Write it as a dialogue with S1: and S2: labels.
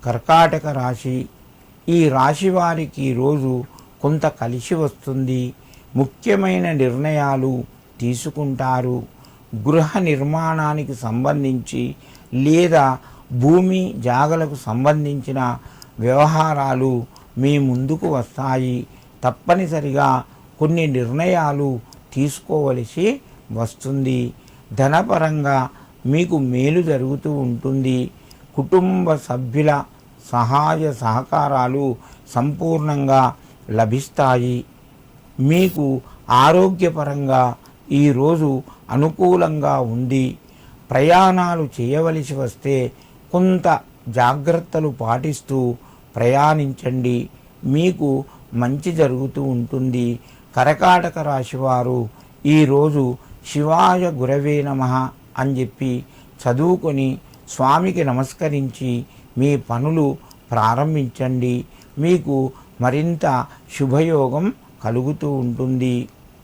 S1: కర్కాటక రాశి. ఈ రాశి వారికి ఈరోజు కొంత కలిసి వస్తుంది. ముఖ్యమైన నిర్ణయాలు తీసుకుంటారు. గృహ నిర్మాణానికి సంబంధించి లేదా భూమి జాగలకు సంబంధించిన వ్యవహారాలు మీ ముందుకు వస్తాయి. తప్పనిసరిగా కొన్ని నిర్ణయాలు తీసుకోవలసి వస్తుంది. ధనపరంగా మీకు మేలు జరుగుతూ ఉంటుంది. కుటుంబ సభ్యుల సహాయ సహకారాలు సంపూర్ణంగా లభిస్తాయి. మీకు ఆరోగ్యపరంగా ఈరోజు అనుకూలంగా ఉంది. ప్రయాణాలు చేయవలసి వస్తే కొంత జాగ్రత్తలు పాటిస్తూ ప్రయాణించండి. మీకు మంచి జరుగుతూ ఉంటుంది. కర్కాటక రాశివారు ఈరోజు శివాయ గురవే నమః అని చెప్పి చదువుకొని స్వామికి నమస్కరించి మీ పనులు ప్రారంభించండి. మీకు మరింత శుభయోగం కలుగుతూ ఉంటుంది.